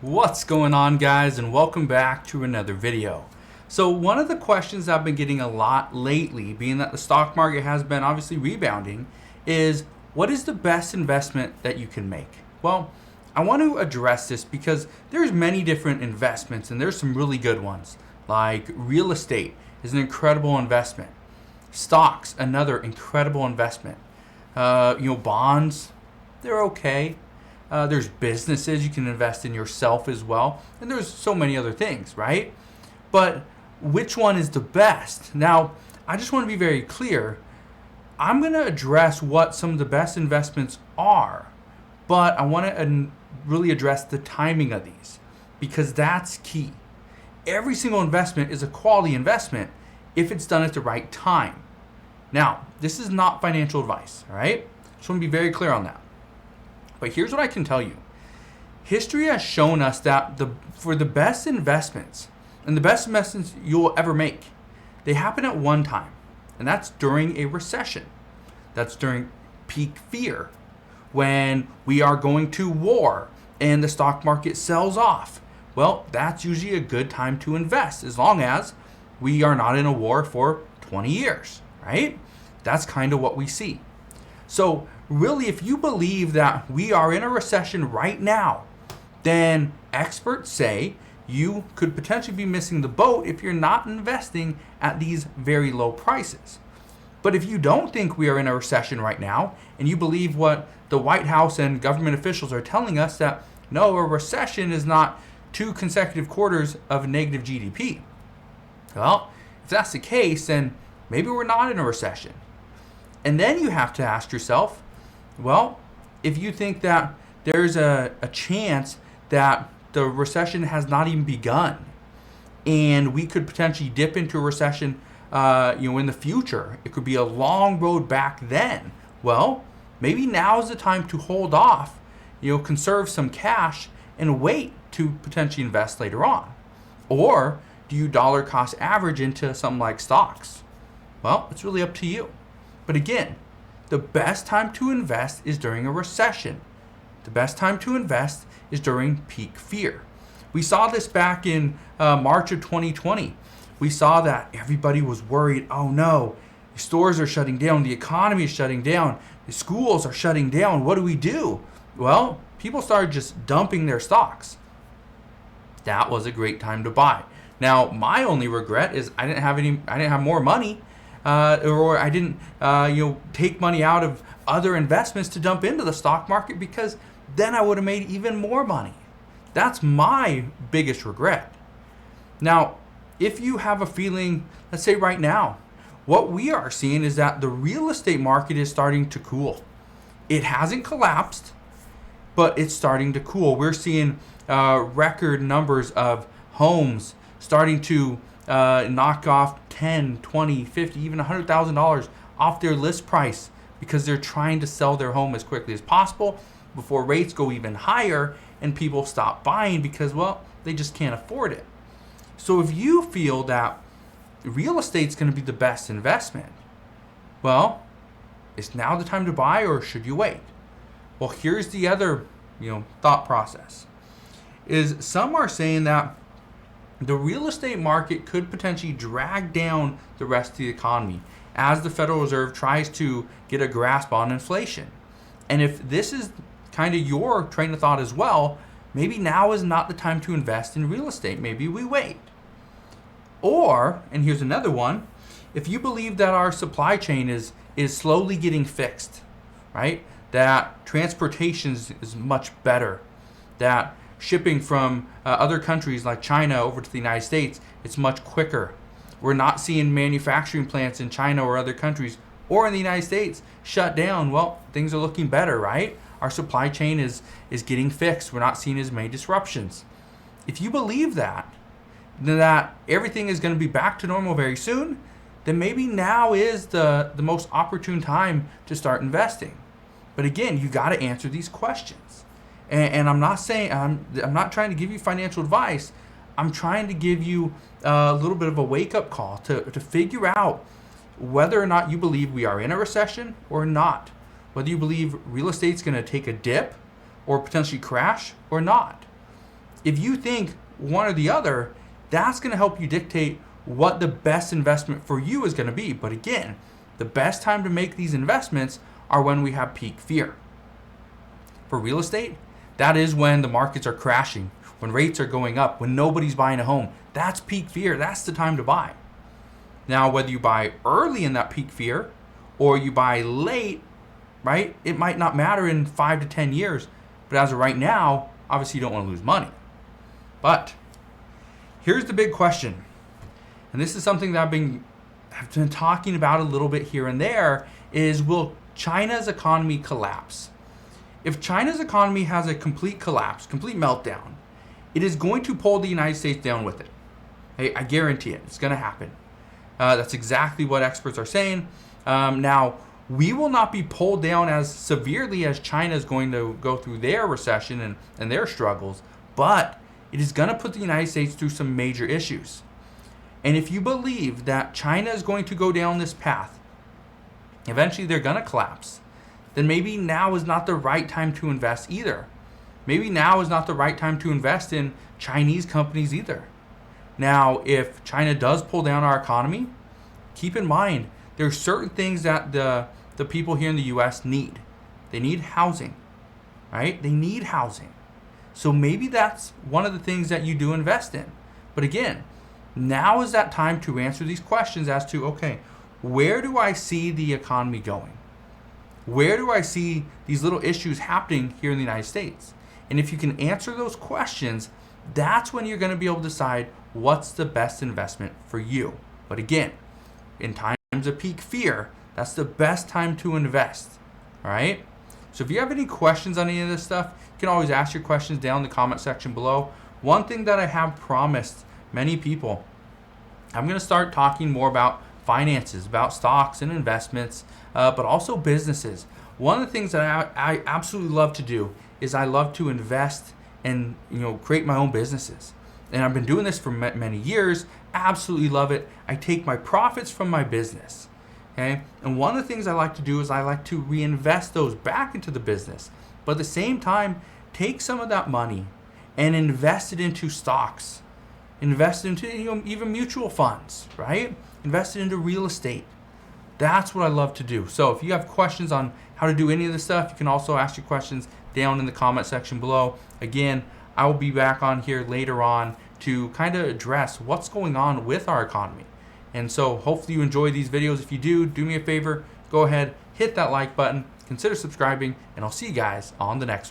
What's going on, guys, and welcome back to another video. So one of the questions I've been getting a lot lately, being that the stock market has been obviously rebounding, is what is the best investment that you can make? Well, I want to address this because there's many different investments and there's some really good ones. Like real estate is an incredible investment. Stocks, another incredible investment. Bonds, they're okay. There's businesses you can invest in yourself as well. And there's so many other things, right? But which one is the best? Now, I just want to be very clear. I'm going to address what some of the best investments are, but I want to really address the timing of these because that's key. Every single investment is a quality investment if it's done at the right time. Now, this is not financial advice, all right? Just want to be very clear on that. But here's what I can tell you. History has shown us that for the best investments, and the best investments you'll ever make, they happen at one time. And that's during a recession. That's during peak fear. When we are going to war and the stock market sells off. Well, that's usually a good time to invest as long as we are not in a war for 20 years, right? That's kind of what we see. So really, if you believe that we are in a recession right now, then experts say you could potentially be missing the boat if you're not investing at these very low prices. But if you don't think we are in a recession right now, and you believe what the White House and government officials are telling us, that no, a recession is not 2 consecutive quarters of negative GDP. Well, if that's the case, then maybe we're not in a recession. And then you have to ask yourself, well, if you think that there's a chance that the recession has not even begun and we could potentially dip into a recession in the future, it could be a long road back then. Well, maybe now is the time to hold off, conserve some cash and wait to potentially invest later on. Or do you dollar cost average into something like stocks? Well, it's really up to you. But again, the best time to invest is during a recession. The best time to invest is during peak fear. We saw this back in March of 2020. We saw that everybody was worried, oh no, the stores are shutting down, the economy is shutting down, the schools are shutting down, what do we do? Well, people started just dumping their stocks. That was a great time to buy. Now, my only regret is I didn't have more money. Or I didn't, take money out of other investments to dump into the stock market, because then I would have made even more money. That's my biggest regret. Now, if you have a feeling, let's say right now, what we are seeing is that the real estate market is starting to cool. It hasn't collapsed, but it's starting to cool. We're seeing record numbers of homes starting to knock off 10, 20, 50, even $100,000 off their list price because they're trying to sell their home as quickly as possible before rates go even higher and people stop buying because, well, they just can't afford it. So if you feel that real estate's going to be the best investment, well, is now the time to buy or should you wait? Well, here's the other, thought process. Is some are saying that the real estate market could potentially drag down the rest of the economy as the Federal Reserve tries to get a grasp on inflation. And if this is kind of your train of thought as well, maybe now is not the time to invest in real estate. Maybe we wait. Or, and here's another one, if you believe that our supply chain is slowly getting fixed, right? That transportation is much better, that shipping from other countries like China over to the United States, it's much quicker. We're not seeing manufacturing plants in China or other countries or in the United States shut down. Well, things are looking better, right? Our supply chain is getting fixed. We're not seeing as many disruptions. If you believe that everything is going to be back to normal very soon, then maybe now is the most opportune time to start investing. But again, you got to answer these questions. And I'm not saying, I'm not trying to give you financial advice. I'm trying to give you a little bit of a wake-up call to figure out whether or not you believe we are in a recession or not. Whether you believe real estate's going to take a dip or potentially crash or not. if you think one or the other, that's going to help you dictate what the best investment for you is going to be. But again, the best time to make these investments are when we have peak fear. For real estate, that is when the markets are crashing, when rates are going up, when nobody's buying a home. That's peak fear. That's the time to buy. Now, whether you buy early in that peak fear or you buy late, right, it might not matter in 5 to 10 years. But as of right now, obviously you don't want to lose money. But here's the big question. And this is something that I've been talking about a little bit here and there, is will China's economy collapse? If China's economy has a complete collapse, complete meltdown, it is going to pull the United States down with it. Hey, I guarantee it. It's going to happen. That's exactly what experts are saying. Now, we will not be pulled down as severely as China is going to go through their recession and their struggles, but it is going to put the United States through some major issues. And if you believe that China is going to go down this path, eventually they're going to collapse, then maybe now is not the right time to invest either. Maybe now is not the right time to invest in Chinese companies either. Now, if China does pull down our economy, keep in mind there are certain things that the people here in the US need. They need housing, right? They need housing. So maybe that's one of the things that you do invest in. But again, now is that time to answer these questions as to, okay, where do I see the economy going? Where do I see these little issues happening here in the United States? And if you can answer those questions, that's when you're going to be able to decide what's the best investment for you. But again, in times of peak fear, that's the best time to invest. All right? So if you have any questions on any of this stuff, you can always ask your questions down in the comment section below. One thing that I have promised many people, I'm going to start talking more about finances, about stocks and investments, but also businesses. One of the things that I absolutely love to do is I love to invest and create my own businesses. And I've been doing this for many years. Absolutely love it. I take my profits from my business. Okay? And one of the things I like to do is I like to reinvest those back into the business. But at the same time, take some of that money and invest it into stocks. Invest it into even mutual funds, right? Invest it into real estate. That's what I love to do. So if you have questions on how to do any of this stuff, you can also ask your questions down in the comment section below. Again, I will be back on here later on to kind of address what's going on with our economy. And so hopefully you enjoy these videos. If you do me a favor, go ahead, hit that like button, consider subscribing, and I'll see you guys on the next one.